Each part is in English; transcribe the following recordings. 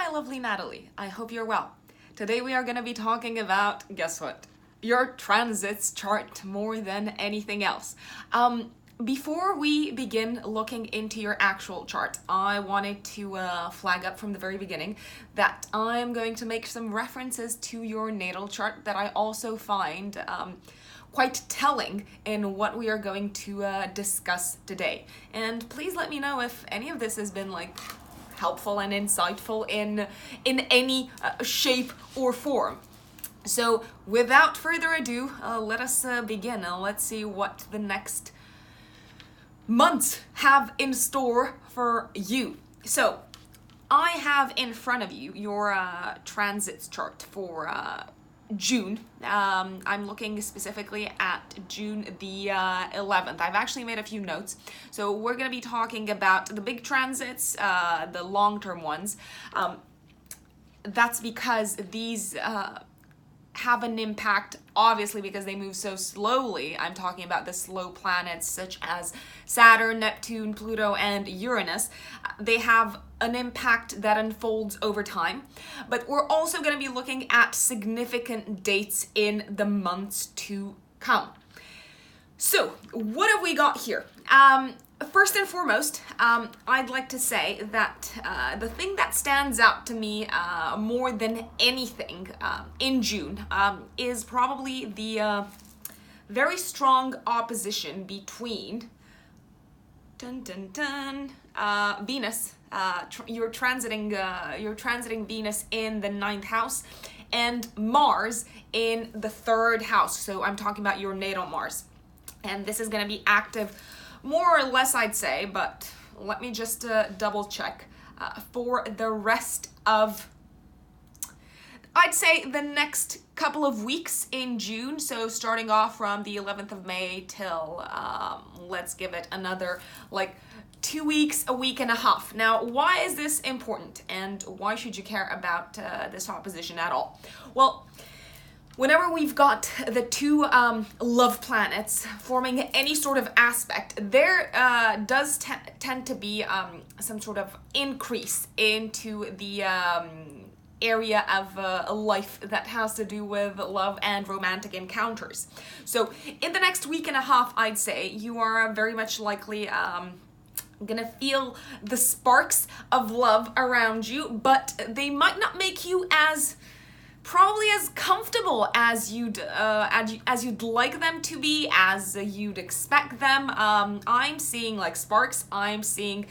my lovely Natalie. I hope you're well. Today we are going to be talking about, guess what? Your transits chart more than anything else. Before we begin looking into your actual chart, I wanted to flag up from the very beginning that I'm going to make some references to your natal chart that I also find quite telling in what we are going to discuss today. And please let me know if any of this has been helpful and insightful in any shape or form. So without further ado, let us begin. Let's see what the next months have in store for you. So I have in front of you your transits chart for June. I'm looking specifically at June the 11th. I've actually made a few notes. So we're going to be talking about the big transits, the long-term ones. That's because these have an impact, obviously, because they move so slowly. I'm talking about the slow planets such as Saturn, Neptune, Pluto, and Uranus. They have an impact that unfolds over time, but we're also going to be looking at significant dates in the months to come. So what have we got here? First and foremost, I'd like to say that the thing that stands out to me more than anything in June is probably the very strong opposition between Venus. You're transiting Venus in the 9th house and Mars in the 3rd house. So I'm talking about your natal Mars. And this is going to be active more or less, I'd say, but let me just double check for the rest of, I'd say, the next couple of weeks in June. So starting off from the 11th of May till, let's give it another 2 weeks, a week and a half. Now, why is this important and why should you care about this opposition at all? Well, whenever we've got the two love planets forming any sort of aspect, there does tend to be some sort of increase into the area of life that has to do with love and romantic encounters. So in the next week and a half, I'd say, you are very much likely gonna feel the sparks of love around you, but they might not make you probably as comfortable as you'd like them to be, as you'd expect them. I'm seeing sparks. I'm seeing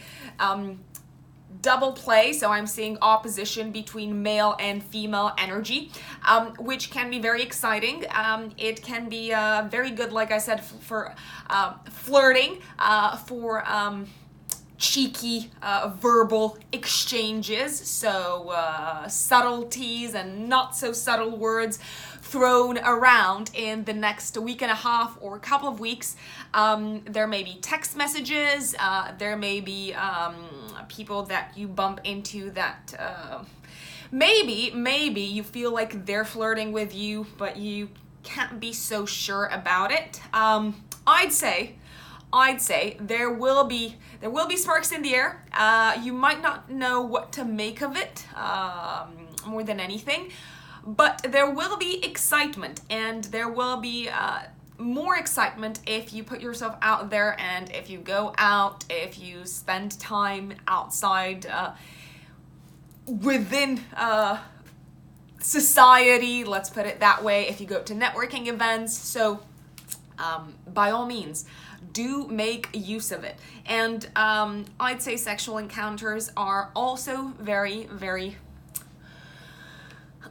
double play, so I'm seeing opposition between male and female energy, which can be very exciting. It can be very good, like I said, for flirting, for cheeky verbal exchanges, so subtleties and not so subtle words thrown around in the next week and a half or a couple of weeks. There may be text messages, there may be people that you bump into that maybe you feel like they're flirting with you, but you can't be so sure about it. I'd say there will be sparks in the air. You might not know what to make of it, more than anything, but there will be excitement, and there will be more excitement if you put yourself out there, and if you go out, if you spend time outside within society, let's put it that way, if you go to networking events. So by all means, do make use of it. And I'd say sexual encounters are also very, very,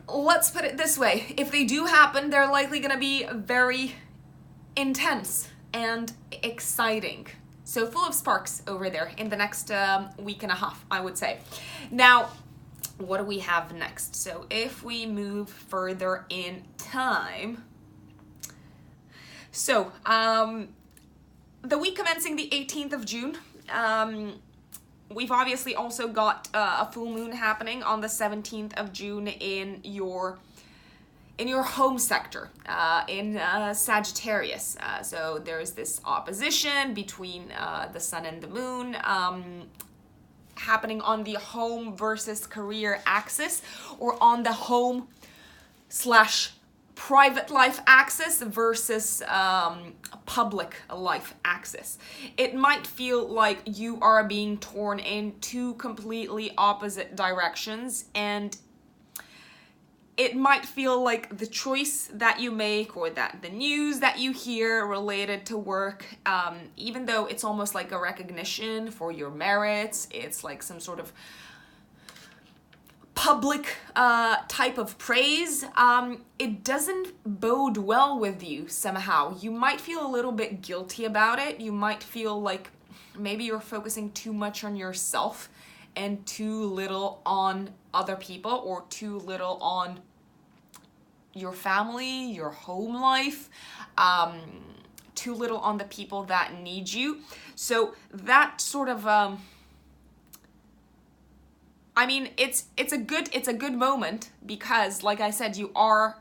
let's put it this way, if they do happen, they're likely going to be very intense and exciting. So full of sparks over there in the next week and a half, I would say. Now, what do we have next? So if we move further in time, so the week commencing the 18th of June, we've obviously also got a full moon happening on the 17th of June in your home sector, in Sagittarius. So there's this opposition between the sun and the moon happening on the home versus career axis, or on the home slash private life axis versus public life axis. It might feel like you are being torn in two completely opposite directions, and it might feel like the choice that you make or that the news that you hear related to work, even though it's almost like a recognition for your merits, it's like some sort of public type of praise, it doesn't bode well with you somehow. You might feel a little bit guilty about it. You might feel like maybe you're focusing too much on yourself and too little on other people, or too little on your family, your home life, too little on the people that need you. So that sort of I mean, it's a good moment, because like I said, you are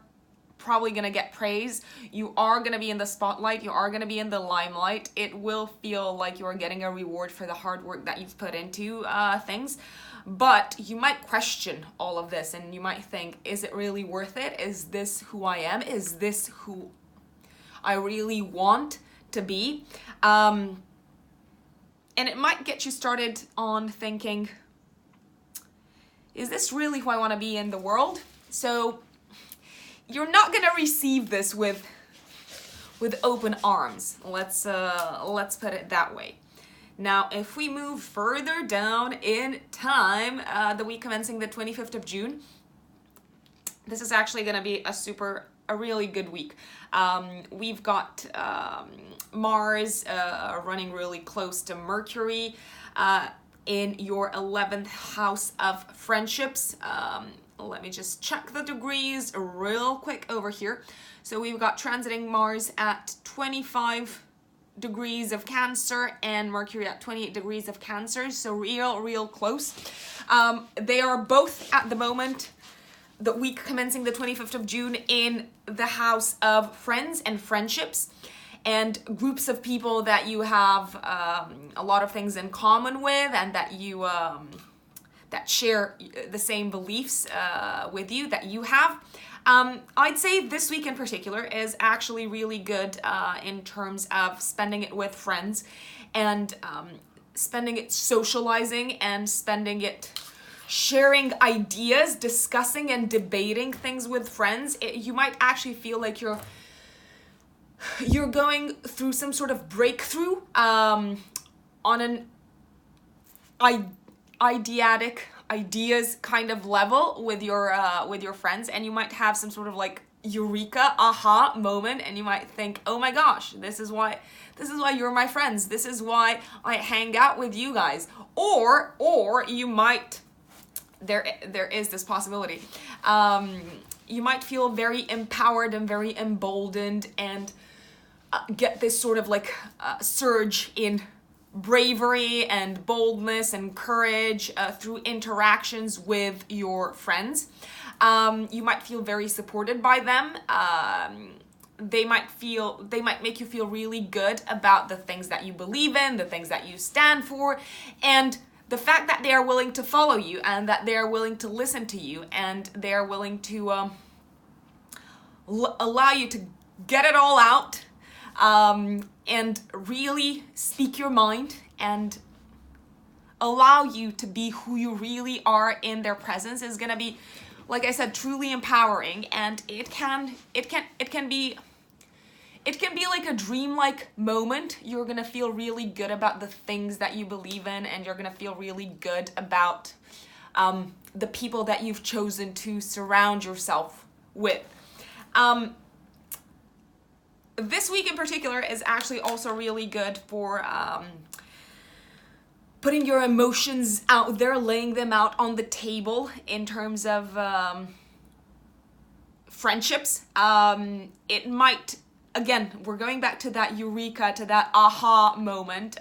probably gonna get praise. You are gonna be in the spotlight. You are gonna be in the limelight. It will feel like you are getting a reward for the hard work that you've put into things. But you might question all of this, and you might think, is it really worth it? Is this who I am? Is this who I really want to be? And it might get you started on thinking, is this really who I want to be in the world? So you're not gonna receive this with open arms. Let's put it that way. Now, if we move further down in time, the week commencing the 25th of June, this is actually gonna be a really good week. We've got Mars running really close to Mercury in your 11th house of friendships. Let me just check the degrees real quick over here. So we've got transiting Mars at 25 degrees of Cancer and Mercury at 28 degrees of Cancer. So real close. They are both at the moment, the week commencing the 25th of June, in the house of friends and friendships, and groups of people that you have a lot of things in common with, and that you that share the same beliefs with you that you have. I'd say this week in particular is actually really good in terms of spending it with friends, and spending it socializing, and spending it sharing ideas, discussing and debating things with friends. You might actually feel like you're going through some sort of breakthrough on an ideas kind of level with your friends, and you might have some sort of like eureka aha moment, and you might think, oh my gosh, this is why you're my friends, this is why I hang out with you guys. Or you might, there is this possibility, you might feel very empowered and very emboldened, and get this sort of like surge in bravery and boldness and courage through interactions with your friends. You might feel very supported by them. They might make you feel really good about the things that you believe in, the things that you stand for, and the fact that they are willing to follow you, and that they are willing to listen to you, and they are willing to allow you to get it all out, and really speak your mind, and allow you to be who you really are in their presence, is gonna be, like I said, truly empowering. And it can be like a dreamlike moment. You're gonna feel really good about the things that you believe in, and you're gonna feel really good about the people that you've chosen to surround yourself with. This week in particular is actually also really good for putting your emotions out there, laying them out on the table in terms of friendships. It might, again, we're going back to that eureka, to that aha moment.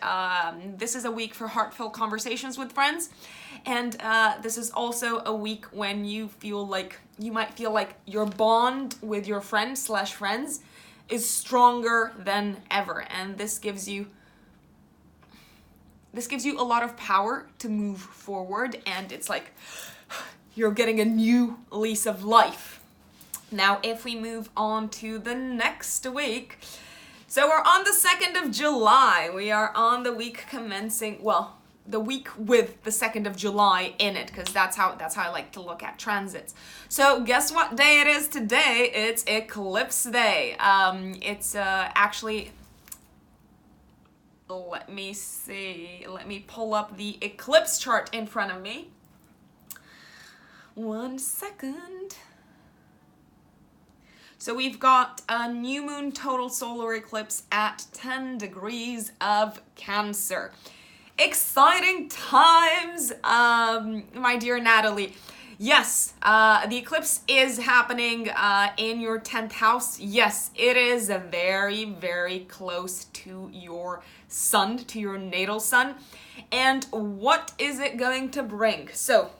This is a week for heartfelt conversations with friends. And this is also a week when you might feel like your bond with your friends is stronger than ever. And this gives you this gives you a lot of power to move forward, and it's like you're getting a new lease of life. Now, if we move on to the next week, so we're on the 2nd of July. We are on the week commencing, well, the week with the 2nd of July in it, because that's how I like to look at transits. So guess what day it is today? It's eclipse day. It's actually, let me see, let me pull up the eclipse chart in front of me. 1 second. So we've got a new moon total solar eclipse at 10 degrees of Cancer. Exciting times, my dear Natalie. Yes, the eclipse is happening in your 10th house. Yes, it is very, very close to your sun, to your natal sun. And what is it going to bring? So,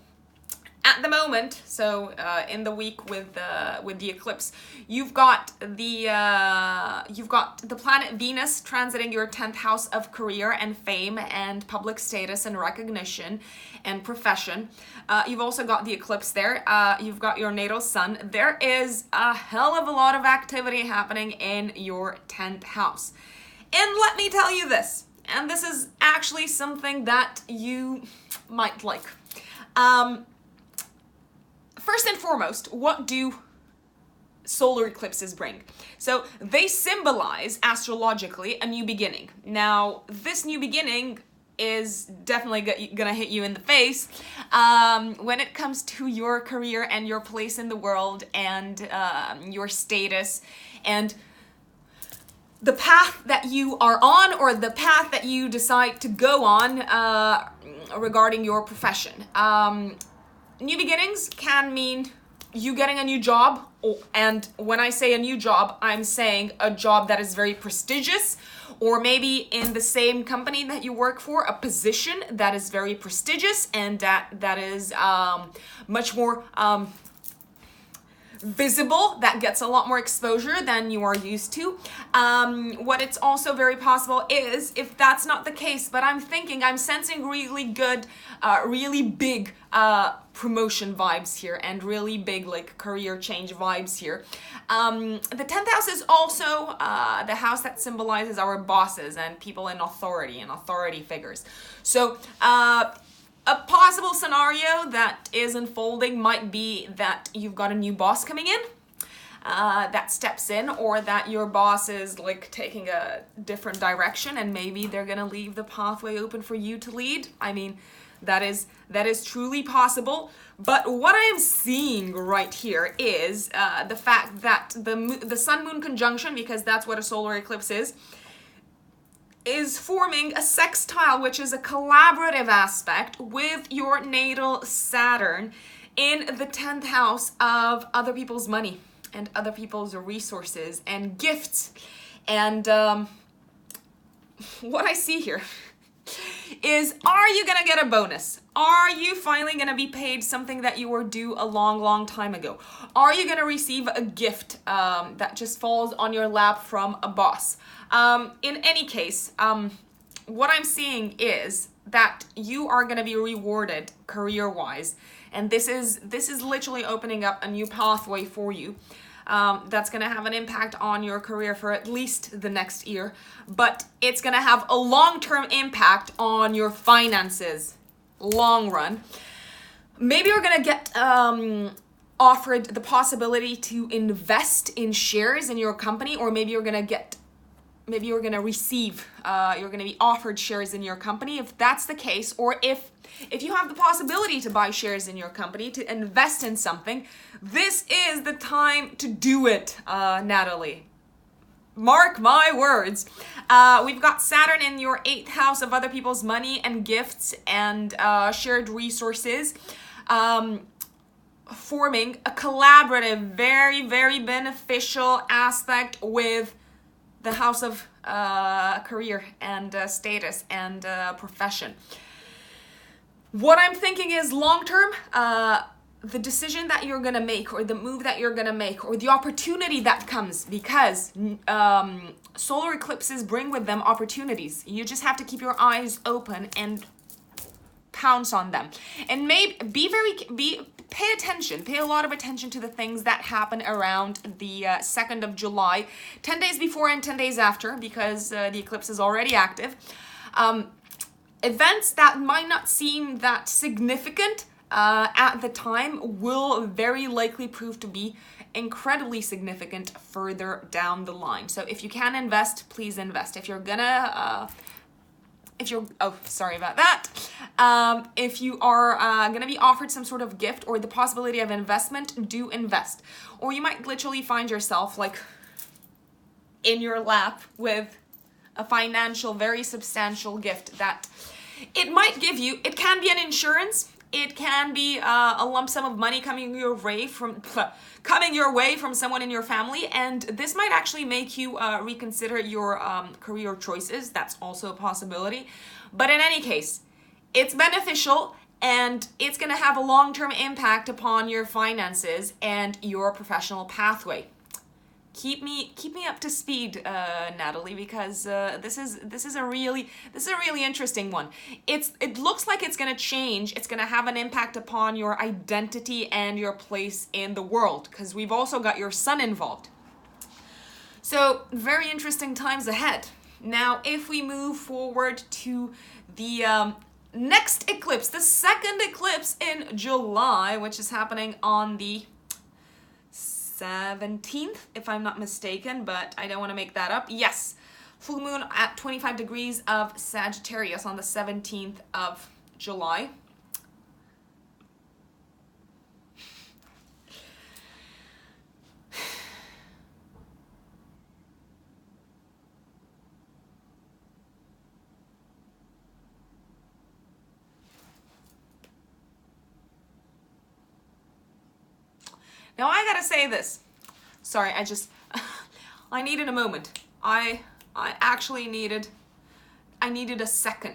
at the moment, so in the week with the eclipse, you've got the planet Venus transiting your 10th house of career and fame and public status and recognition and profession. You've also got the eclipse there. You've got your natal sun. There is a hell of a lot of activity happening in your 10th house. And let me tell you this, and this is actually something that you might like. First and foremost, what do solar eclipses bring? So they symbolize astrologically a new beginning. Now, this new beginning is definitely gonna hit you in the face when it comes to your career and your place in the world and your status and the path that you are on or the path that you decide to go on regarding your profession. New beginnings can mean you getting a new job, and when I say a new job, I'm saying a job that is very prestigious, or maybe in the same company that you work for, a position that is very prestigious and that is much more visible, that gets a lot more exposure than you are used to. What it's also very possible is, if that's not the case, but I'm sensing really good, really big promotion vibes here and really big like career change vibes here. The 10th house is also the house that symbolizes our bosses and people in authority and authority figures. So a possible scenario that is unfolding might be that you've got a new boss coming in that steps in, or that your boss is like taking a different direction and maybe they're gonna leave the pathway open for you to lead. I mean, that is truly possible. But what I am seeing right here is the fact that the sun-moon conjunction, because that's what a solar eclipse is forming a sextile, which is a collaborative aspect with your natal Saturn in the 10th house of other people's money and other people's resources and gifts. And what I see here is, are you gonna get a bonus? Are you finally gonna be paid something that you were due a long time ago? Are you gonna receive a gift that just falls on your lap from a boss? In any case, what I'm seeing is that you are gonna be rewarded career-wise, and this is literally opening up a new pathway for you. That's going to have an impact on your career for at least the next year, but it's going to have a long-term impact on your finances, long run. Maybe you're going to get offered the possibility to invest in shares in your company, or maybe you're going to receive, you're going to be offered shares in your company. If that's the case, or if you have the possibility to buy shares in your company, to invest in something, this is the time to do it, Natalie. Mark my words. We've got Saturn in your 8th house of other people's money and gifts and shared resources, forming a collaborative, very, very beneficial aspect with the house of career and status and profession. What I'm thinking is long term, the decision that you're gonna make, or the move that you're gonna make, or the opportunity that comes, because solar eclipses bring with them opportunities. You just have to keep your eyes open and pounce on them, and pay attention, pay a lot of attention to the things that happen around the 2nd of July, 10 days before and 10 days after, because the eclipse is already active. Events that might not seem that significant at the time will very likely prove to be incredibly significant further down the line. So if you can invest, please invest. If you're gonna if you are gonna be offered some sort of gift or the possibility of investment, do invest. Or you might literally find yourself like in your lap with a financial, very substantial gift that it might give you. It can be an insurance. It can be a lump sum of money coming your way from someone in your family, and this might actually make you reconsider your career choices. That's also a possibility. But in any case, it's beneficial, and it's going to have a long-term impact upon your finances and your professional pathway. Keep me up to speed, Nathalie, because this is a really interesting one. It looks like it's gonna change. It's gonna have an impact upon your identity and your place in the world, because we've also got your sun involved. So very interesting times ahead. Now, if we move forward to the next eclipse, the second eclipse in July, which is happening on the 17th, if I'm not mistaken, but I don't want to make that up. Yes, full moon at 25 degrees of Sagittarius on the 17th of July. Now I gotta say this. Sorry, I needed a moment. I needed a second.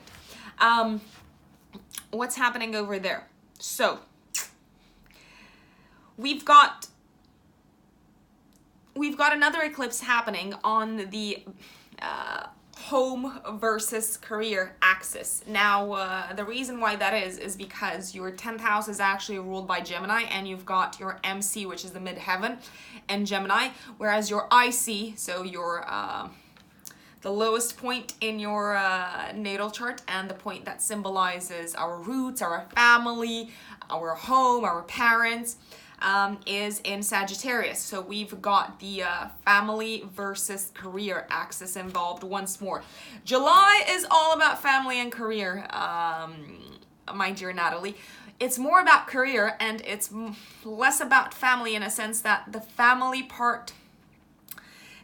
What's happening over there? So, we've got another eclipse happening on the home versus career axis. Now, the reason why that is because your 10th house is actually ruled by Gemini, and you've got your MC, which is the midheaven, and Gemini, whereas your IC, so your the lowest point in your natal chart, and the point that symbolizes our roots, our family, our home, our parents, is in Sagittarius. So we've got the family versus career axis involved once more. July is all about family and career, my dear Nathalie. It's more about career, and it's less about family, in a sense that the family part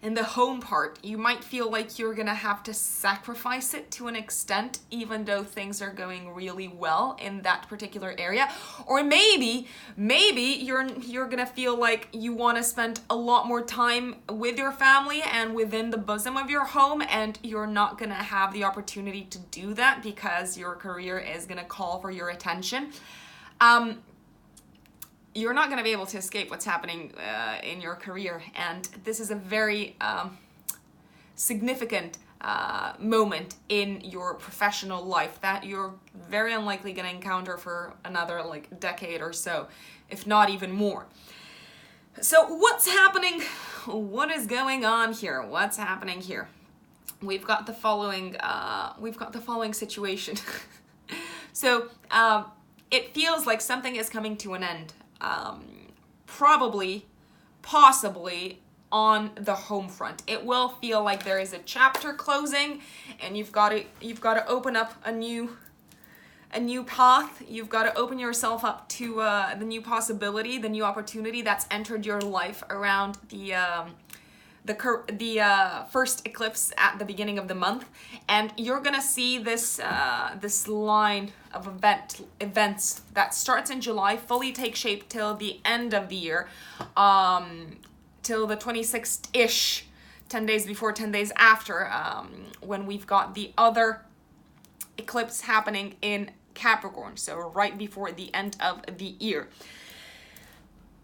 and the home part, you might feel like you're gonna have to sacrifice it to an extent, even though things are going really well in that particular area. Or maybe you're gonna feel like you want to spend a lot more time with your family and within the bosom of your home, and you're not gonna have the opportunity to do that because your career is gonna call for your attention. You're not going to be able to escape what's happening in your career, and this is a very significant moment in your professional life that you're very unlikely going to encounter for another decade or so, if not even more. So what's happening? What is going on here? What's happening here? We've got the following situation. So it feels like something is coming to an end. Possibly on the home front. It will feel like there is a chapter closing, and you've got to open up a new path. You've got to open yourself up to the new possibility, the new opportunity that's entered your life around the first eclipse at the beginning of the month, and you're gonna see this line of events that starts in July fully take shape till the end of the year, till the 26th-ish, 10 days before, 10 days after, when we've got the other eclipse happening in Capricorn, so right before the end of the year.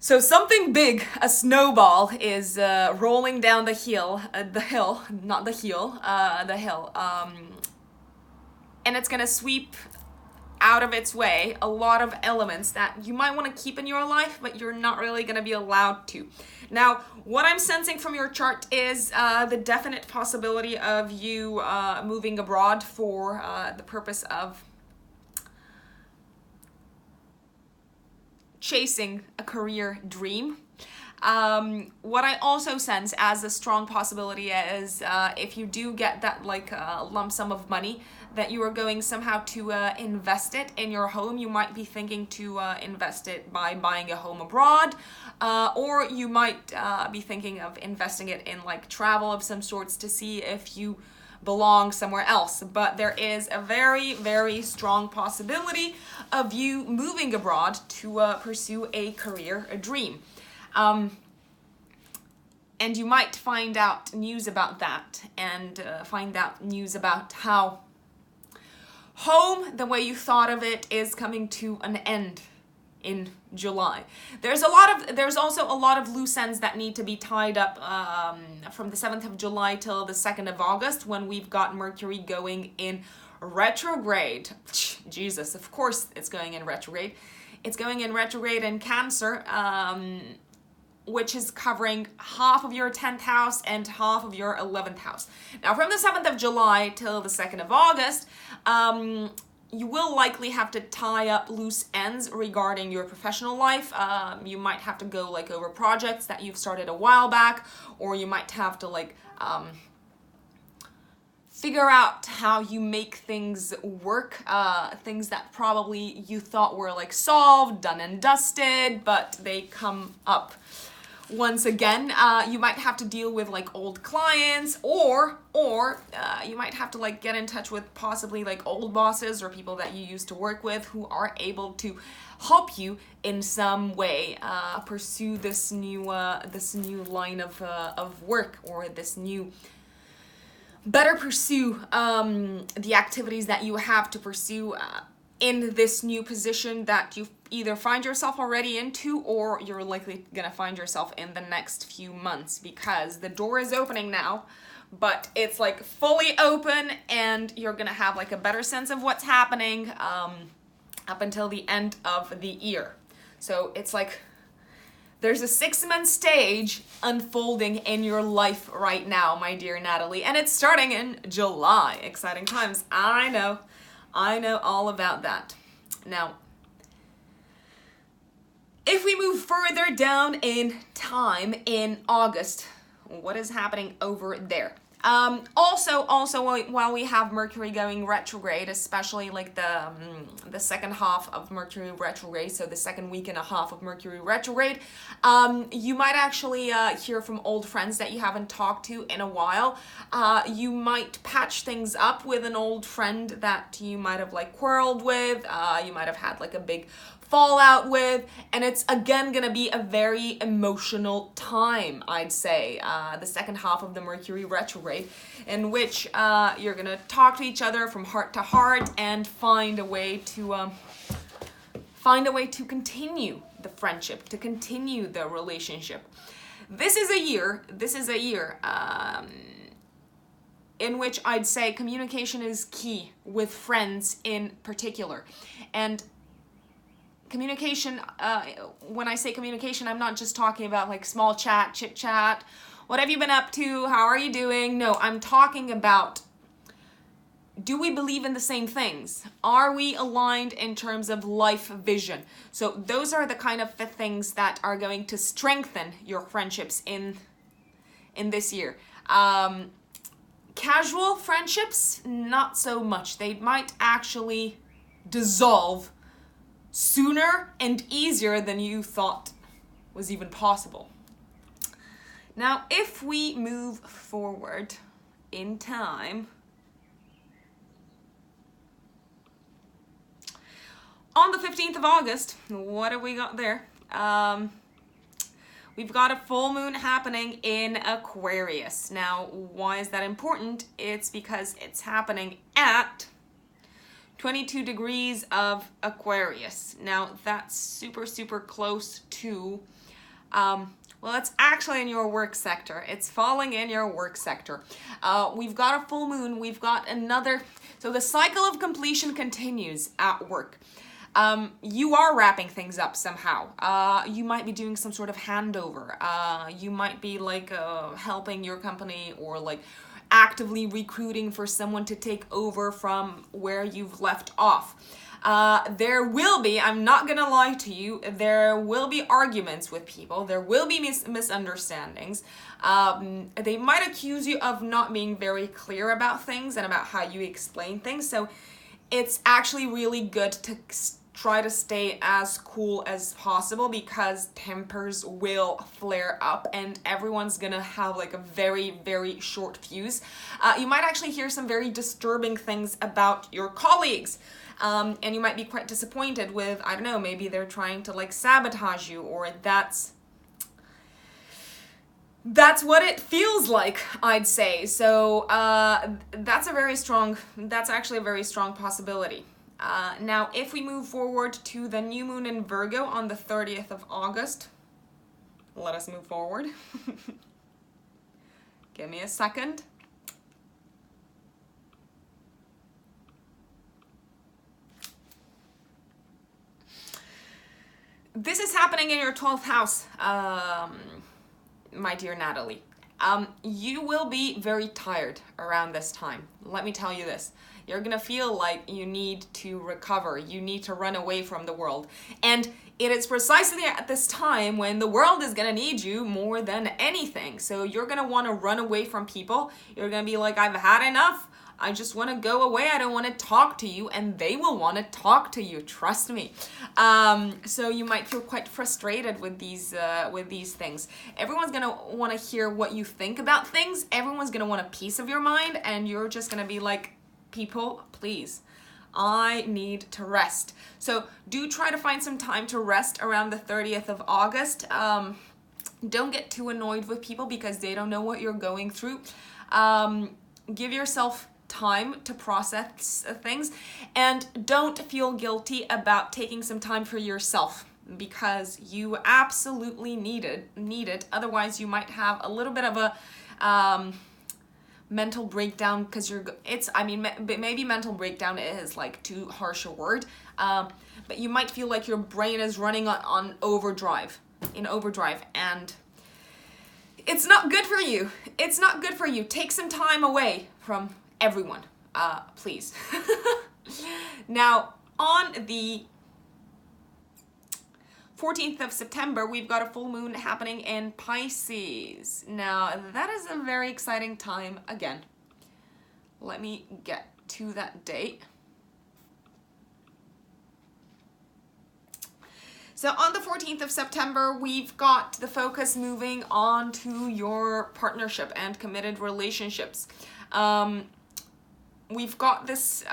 So something big, a snowball, is rolling down the hill, not the heel, the hill, and it's gonna sweep out of its way a lot of elements that you might want to keep in your life, but you're not really gonna be allowed to. Now, what I'm sensing from your chart is the definite possibility of you moving abroad for the purpose of chasing a career dream. What I also sense as a strong possibility is if you do get that like lump sum of money, that you are going somehow to invest it in your home. You might be thinking to invest it by buying a home abroad, or you might be thinking of investing it in like travel of some sorts to see if you belong somewhere else. But there is a very, very strong possibility of you moving abroad to pursue a career, a dream. And you might find out news about that, and find out news about how home, the way you thought of it, is coming to an end in July. There's also a lot of loose ends that need to be tied up from the 7th of July till the 2nd of August, when we've got Mercury going in retrograde. Jesus, of course it's going in retrograde. It's going in retrograde in Cancer, which is covering half of your 10th house and half of your 11th house. Now, from the 7th of July till the 2nd of August, you will likely have to tie up loose ends regarding your professional life. You might have to go like over projects that you've started a while back, or you might have to like figure out how you make things work, things that probably you thought were like solved, done and dusted, but they come up once again. You might have to deal with like old clients, or you might have to like get in touch with possibly like old bosses or people that you used to work with who are able to help you in some way pursue this new line of work, or this new better pursue the activities that you have to pursue in this new position that you either find yourself already into, or you're likely gonna find yourself in the next few months, because the door is opening now, but it's like fully open, and you're gonna have like a better sense of what's happening up until the end of the year. So it's like there's a 6-month stage unfolding in your life right now, my dear Natalie, and it's starting in July. Exciting times. I know all about that. Now, if we move further down in time, in August, what is happening over there? Also, while we have Mercury going retrograde, especially like the second half of Mercury retrograde, so the second week and a half of Mercury retrograde, you might actually hear from old friends that you haven't talked to in a while. You might patch things up with an old friend that you might have like quarreled with. You might have had like a big fallout with, and it's again gonna be a very emotional time, I'd say, the second half of the Mercury retrograde, in which you're gonna talk to each other from heart to heart and find a way to continue the friendship, to continue the relationship. This is a year in which I'd say communication is key with friends in particular. And communication, when I say communication, I'm not just talking about like small chat, chit chat, what have you been up to, how are you doing? No, I'm talking about, do we believe in the same things? Are we aligned in terms of life vision? So those are the kind of things that are going to strengthen your friendships in this year. Casual friendships, not so much. They might actually dissolve sooner and easier than you thought was even possible. Now, if we move forward in time, on the 15th of August, what have we got there? We've got a full moon happening in Aquarius. Now, why is that important? It's because it's happening at 22 degrees of Aquarius. Now, that's super, super close to Well, it's actually in your work sector. It's falling in your work sector. We've got a full moon. We've got another. So the cycle of completion continues at work. You are wrapping things up somehow. You might be doing some sort of handover. You might be like helping your company or like actively recruiting for someone to take over from where you've left off. There will be, I'm not gonna lie to you, there will be arguments with people, there will be misunderstandings. They might accuse you of not being very clear about things and about how you explain things, so it's actually really good to try to stay as cool as possible because tempers will flare up and everyone's gonna have like a very, very short fuse. You might actually hear some very disturbing things about your colleagues. And you might be quite disappointed with, I don't know, maybe they're trying to like sabotage you, or that's what it feels like, I'd say. So that's actually a very strong possibility. Now, if we move forward to the new moon in Virgo on the 30th of August, let us move forward. Give me a second. This is happening in your 12th house, my dear Natalie. You will be very tired around this time. Let me tell you this. You're gonna feel like you need to recover. You need to run away from the world. And it is precisely at this time when the world is gonna need you more than anything. So you're gonna wanna run away from people. You're gonna be like, I've had enough. I just want to go away. I don't want to talk to you, and they will want to talk to you. Trust me. So you might feel quite frustrated with these things. Everyone's gonna want to hear what you think about things. Everyone's gonna want a piece of your mind, and you're just gonna be like, people, please, I need to rest. So do try to find some time to rest around the 30th of August. Don't get too annoyed with people because they don't know what you're going through. Give yourself time to process things, and don't feel guilty about taking some time for yourself because you absolutely need it. Otherwise you might have a little bit of a mental breakdown because maybe mental breakdown is like too harsh a word, but you might feel like your brain is running on overdrive, and it's not good for you. It's not good for you. Take some time away from everyone, please. Now, on the 14th of September, we've got a full moon happening in Pisces. Now, that is a very exciting time again. Let me get to that date. So on the 14th of September, we've got the focus moving on to your partnership and committed relationships. We've got this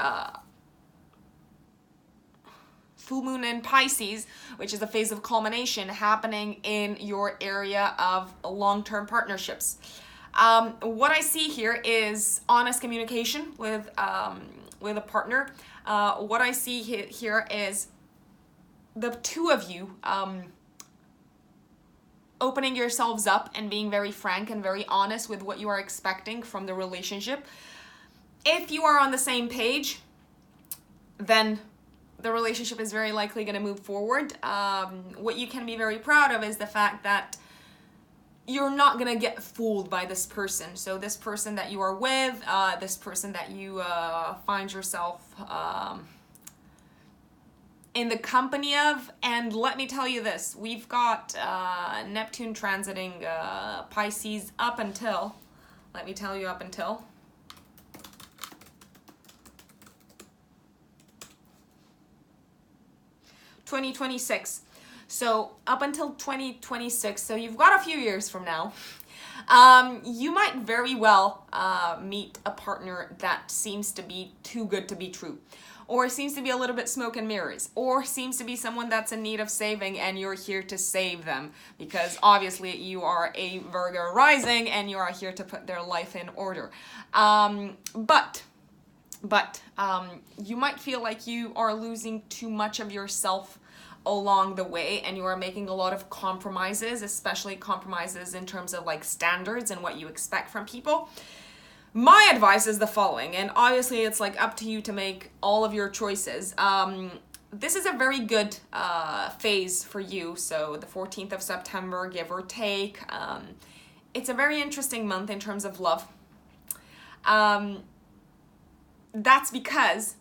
full moon in Pisces, which is a phase of culmination happening in your area of long-term partnerships. What I see here is honest communication with a partner. What I see here is the two of you opening yourselves up and being very frank and very honest with what you are expecting from the relationship. If you are on the same page, then the relationship is very likely going to move forward. What you can be very proud of is the fact that you're not going to get fooled by this person. So this person that you are with, this person that you find yourself in the company of, and let me tell you this, we've got Neptune transiting Pisces up until 2026. So up until 2026, so you've got a few years from now, you might very well meet a partner that seems to be too good to be true, or seems to be a little bit smoke and mirrors, or seems to be someone that's in need of saving and you're here to save them because obviously you are a Virgo rising and you are here to put their life in order. But you might feel like you are losing too much of yourself along the way, and you are making a lot of compromises, especially compromises in terms of like standards and what you expect from people. My advice is the following, and obviously it's like up to you to make all of your choices. This is a very good phase for you, so the 14th of September, give or take. It's a very interesting month in terms of love. That's because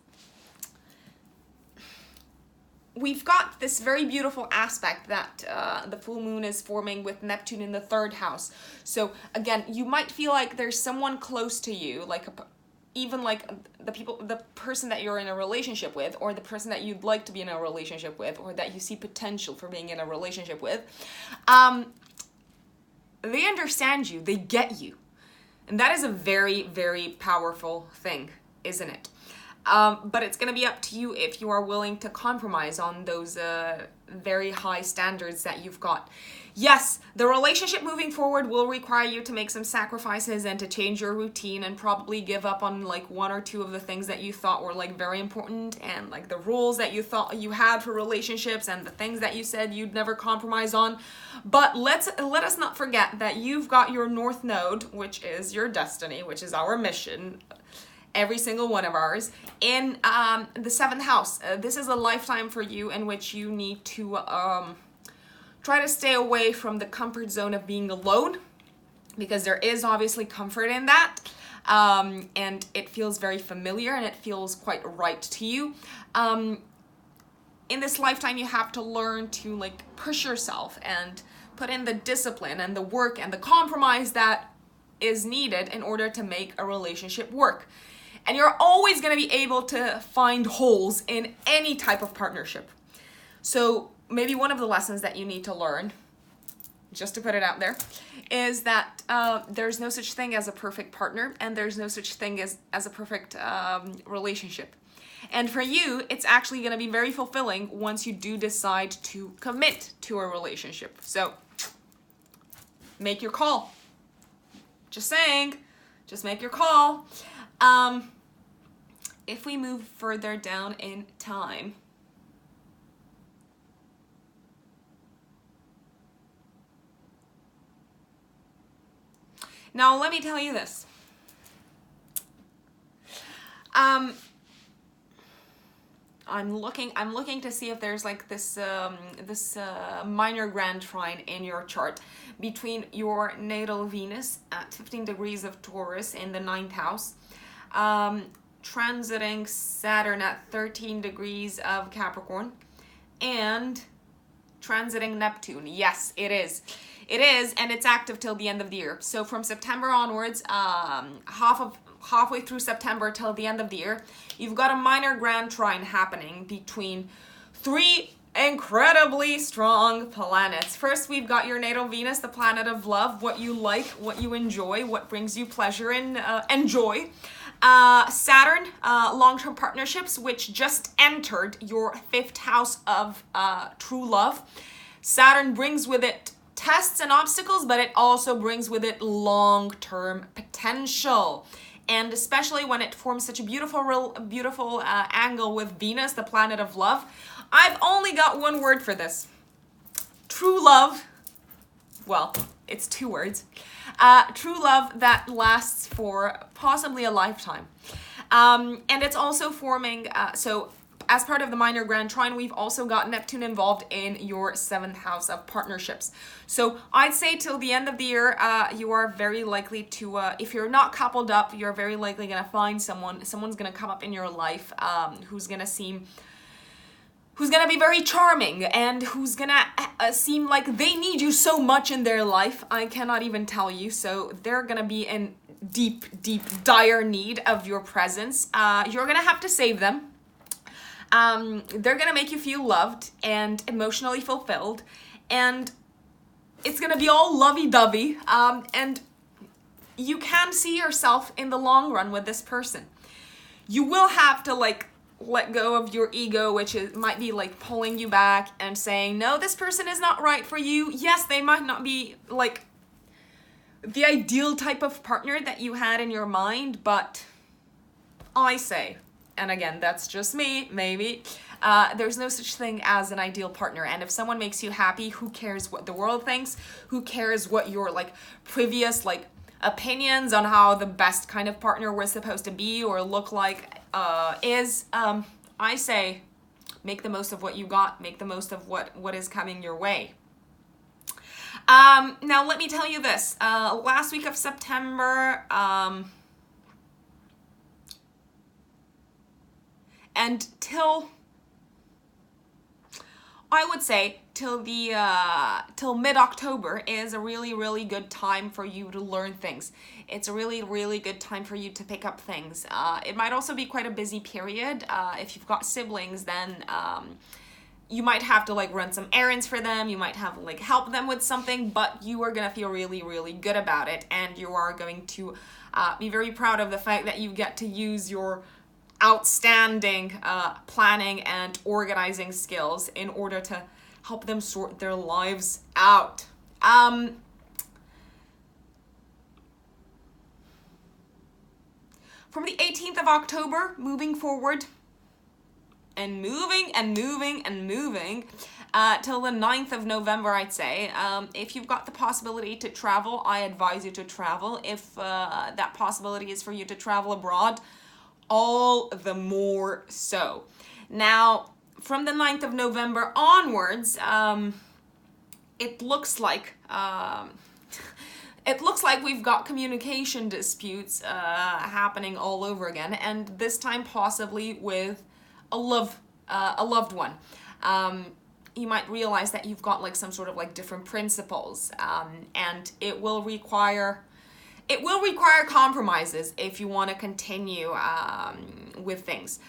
we've got this very beautiful aspect that the full moon is forming with Neptune in the 3rd house. So again, you might feel like there's someone close to you, like even like the person that you're in a relationship with, or the person that you'd like to be in a relationship with, or that you see potential for being in a relationship with. They understand you, they get you. And that is a very, very powerful thing, isn't it? But it's going to be up to you if you are willing to compromise on those very high standards that you've got. Yes, the relationship moving forward will require you to make some sacrifices and to change your routine and probably give up on like 1 or 2 of the things that you thought were like very important, and like the rules that you thought you had for relationships and the things that you said you'd never compromise on. But let us not forget that you've got your North Node, which is your destiny, which is our mission, every single one of ours, in the 7th house. This is a lifetime for you in which you need to try to stay away from the comfort zone of being alone, because there is obviously comfort in that, and it feels very familiar and it feels quite right to you. In this lifetime, you have to learn to like push yourself and put in the discipline and the work and the compromise that is needed in order to make a relationship work. And you're always going to be able to find holes in any type of partnership. So maybe one of the lessons that you need to learn, just to put it out there, is that there's no such thing as a perfect partner, and there's no such thing as a perfect relationship. And for you, it's actually going to be very fulfilling once you do decide to commit to a relationship. So make your call. Just saying, just make your call. If we move further down in time, now let me tell you this. I'm looking to see if there's like this minor grand trine in your chart between your natal Venus at 15 degrees of Taurus in the 9th house, transiting Saturn at 13 degrees of Capricorn, and transiting Neptune. Yes, it is. It is, and it's active till the end of the year. So from September onwards, halfway through September till the end of the year, you've got a minor grand trine happening between 3 incredibly strong planets. First, we've got your natal Venus, the planet of love, what you like, what you enjoy, what brings you pleasure and joy. Saturn, long-term partnerships, which just entered your 5th house of true love. Saturn brings with it tests and obstacles, but it also brings with it long-term potential. And especially when it forms such a beautiful angle with Venus, the planet of love. I've only got one word for this. True love. Well, it's 2 words. True love that lasts for possibly a lifetime. And it's also forming, so as part of the minor grand trine, we've also got Neptune involved in your 7th house of partnerships. So I'd say till the end of the year, you are very likely to, if you're not coupled up, you're very likely going to find someone's going to come up in your life who's going to be very charming and who's going to seem like they need you so much in their life. I cannot even tell you. So they're going to be in deep, dire need of your presence. You're going to have to save them. They're gonna make you feel loved and emotionally fulfilled, and it's gonna be all lovey-dovey, and you can see yourself in the long run with this person. You will have to like let go of your ego, which might be like pulling you back and saying, no, this person is not right for you. Yes, they might not be like the ideal type of partner that you had in your mind, but I say, and again, that's just me, maybe, There's no such thing as an ideal partner. And if someone makes you happy, who cares what the world thinks? Who cares what your like previous like opinions on how the best kind of partner we're supposed to be or look like is? I say, make the most of what you got. Make the most of what is coming your way. Now let me tell you this. Last week of September, and till I would say till mid-October is a really good time for you to learn things. It's a really good time for you to pick up things. It might also be quite a busy period. If you've got siblings, then you might have to like run some errands for them. You might have like help them with something, but you are gonna feel really good about it, and you are going to be very proud of the fact that you get to use your outstanding planning and organizing skills in order to help them sort their lives out. From the 18th of October, moving forward, and moving till the 9th of November, I'd say. If you've got the possibility to travel, I advise you to travel. If that possibility is for you to travel abroad, all the more so. Now, from the 9th of November onwards, it looks like we've got communication disputes happening all over again, and this time possibly with a loved one. You might realize that you've got like some sort of like different principles, and it will require compromises if you want to continue with things.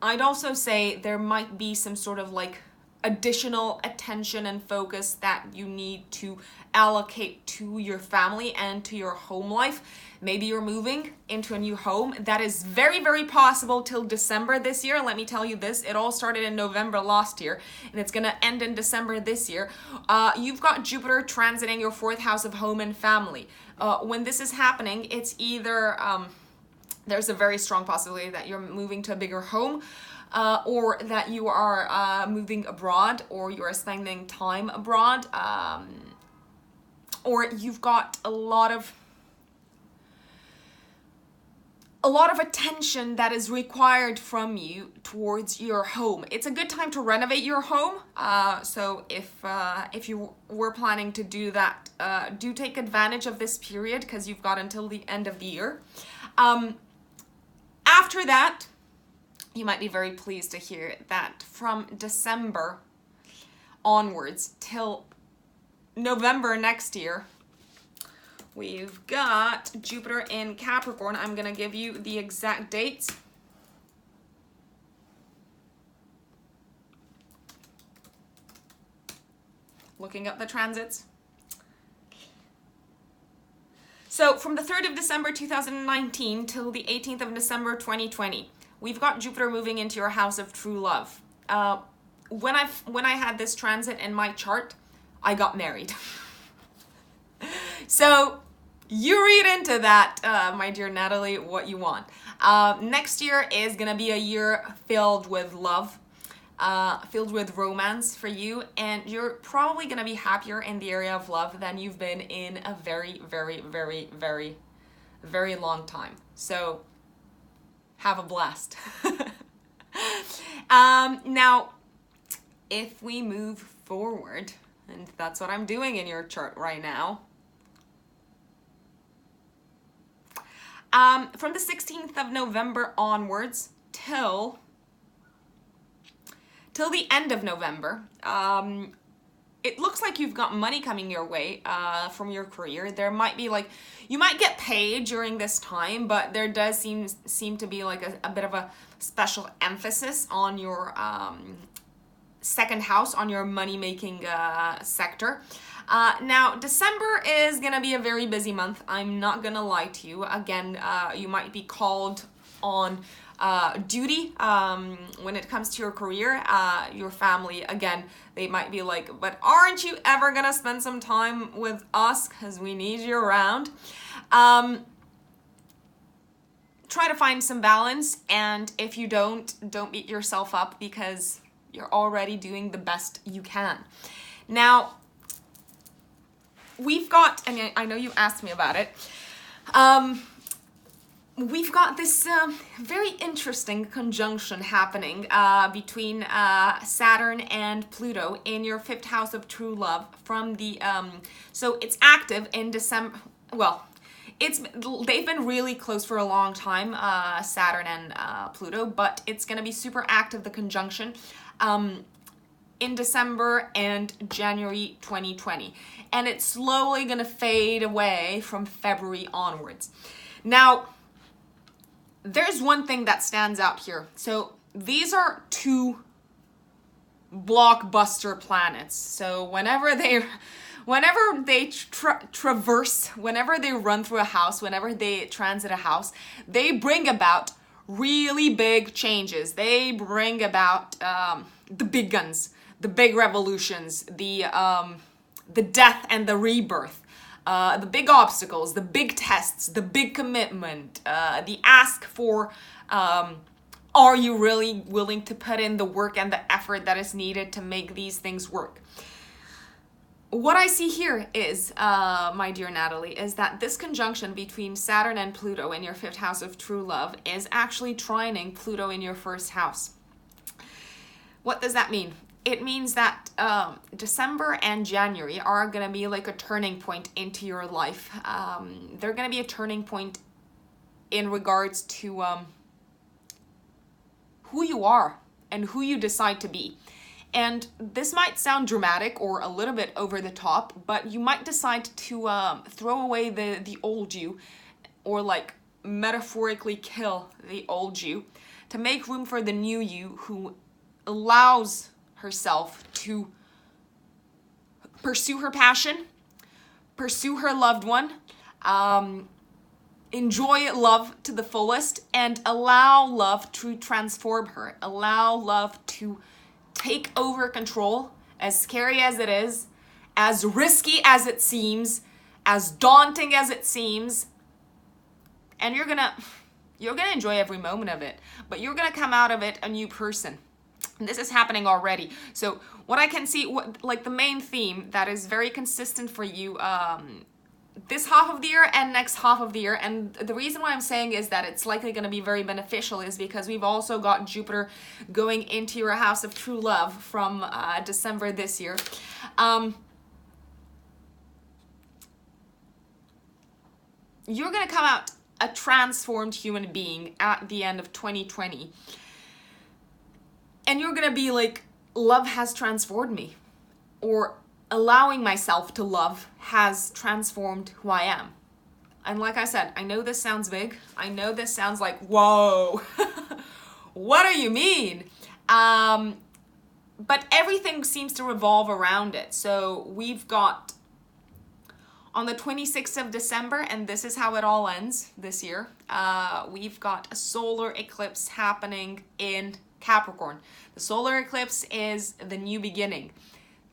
I'd also say there might be some sort of like additional attention and focus that you need to allocate to your family and to your home life. Maybe you're moving into a new home. That is very possible till December this year. Let me tell you this, it all started in November last year, and it's gonna end in December this year. You've got Jupiter transiting your 4th house of home and family. When this is happening, it's either, there's a very strong possibility that you're moving to a bigger home, or that you are moving abroad, or you are spending time abroad, or you've got a lot of attention that is required from you towards your home. It's a good time to renovate your home. So if you were planning to do that, do take advantage of this period, because you've got until the end of the year. After that, you might be very pleased to hear that from December onwards till November next year, we've got Jupiter in Capricorn. I'm going to give you the exact dates. Looking up the transits. So from the 3rd of December 2019 till the 18th of December 2020, we've got Jupiter moving into your house of true love. When I had this transit in my chart, I got married. So you read into that, my dear Natalie, what you want. Next year is going to be a year filled with love, filled with romance for you, and you're probably going to be happier in the area of love than you've been in a very long time. So have a blast. Now, if we move forward, and that's what I'm doing in your chart right now, from the 16th of November onwards till the end of November, it looks like you've got money coming your way from your career. There might be like, you might get paid during this time, but there does seem to be like a bit of a special emphasis on your second house, on your money-making sector. Now, December is gonna be a very busy month. I'm not gonna lie to you. Again, you might be called on duty when it comes to your career. Your family, again, they might be like, but aren't you ever gonna spend some time with us, because we need you around? try to find some balance, and if you don't beat yourself up, because you're already doing the best you can. Now, we've got, and I know you asked me about it, we've got this very interesting conjunction happening between Saturn and Pluto in your 5th house of true love from the, so it's active in December, well, they've been really close for a long time, Saturn and Pluto, but it's going to be super active, the conjunction, in December and January 2020. And it's slowly going to fade away from February onwards. Now, there's one thing that stands out here. So these are 2 blockbuster planets. So whenever they traverse, whenever they run through a house, whenever they transit a house, they bring about really big changes. They bring about the big guns, the big revolutions, the death and the rebirth. The big obstacles, the big tests, the big commitment, the ask for, are you really willing to put in the work and the effort that is needed to make these things work? What I see here is, my dear Natalie, is that this conjunction between Saturn and Pluto in your 5th house of true love is actually trining Pluto in your 1st house. What does that mean? It means that December and January are going to be like a turning point into your life. They're going to be a turning point in regards to who you are and who you decide to be. And this might sound dramatic or a little bit over the top, but you might decide to throw away the old you, or like metaphorically kill the old you, to make room for the new you who allows herself to pursue her passion, pursue her loved one, enjoy love to the fullest, and allow love to transform her, allow love to take over control, as scary as it is, as risky as it seems, as daunting as it seems. And you're gonna enjoy every moment of it, but you're gonna come out of it a new person. And this is happening already. So what I can see, like the main theme that is very consistent for you this half of the year and next half of the year, and the reason why I'm saying is that it's likely going to be very beneficial is because we've also got Jupiter going into your house of true love from December this year. You're going to come out a transformed human being at the end of 2020. And you're going to be like, love has transformed me. Or allowing myself to love has transformed who I am. And like I said, I know this sounds big. I know this sounds like, whoa, what do you mean? But everything seems to revolve around it. So we've got on the 26th of December, and this is how it all ends this year, we've got a solar eclipse happening in Capricorn. The solar eclipse is the new beginning.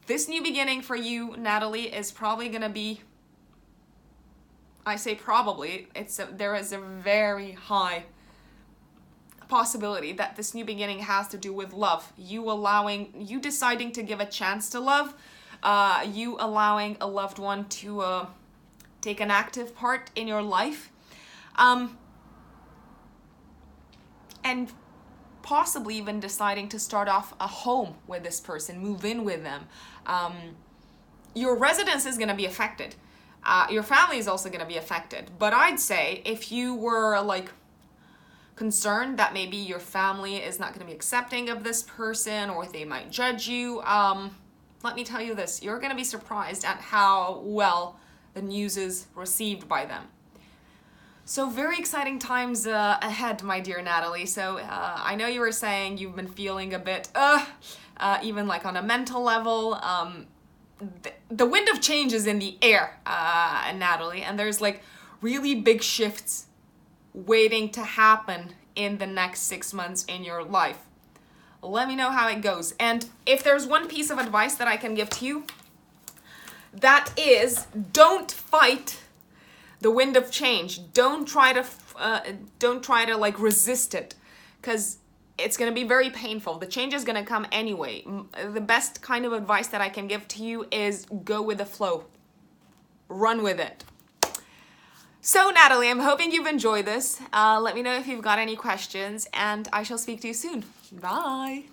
This new beginning for you, Natalie, is probably going to be, I say probably, there is a very high possibility that this new beginning has to do with love. You deciding to give a chance to love, you allowing a loved one to take an active part in your life, and possibly even deciding to start off a home with this person, move in with them. Your residence is going to be affected. Your family is also going to be affected. But I'd say if you were like concerned that maybe your family is not going to be accepting of this person, or they might judge you, let me tell you this, you're going to be surprised at how well the news is received by them. So very exciting times ahead, my dear Natalie. So I know you were saying you've been feeling a bit, even like on a mental level. The wind of change is in the air, Natalie, and there's like really big shifts waiting to happen in the next 6 months in your life. Let me know how it goes. And if there's one piece of advice that I can give to you, that is, don't fight the wind of change. Don't try to don't try to like resist it, because it's going to be very painful. The change is going to come anyway. The best kind of advice that I can give to you is go with the flow. Run with it. So Natalie, I'm hoping you've enjoyed this. Let me know if you've got any questions, and I shall speak to you soon. Bye.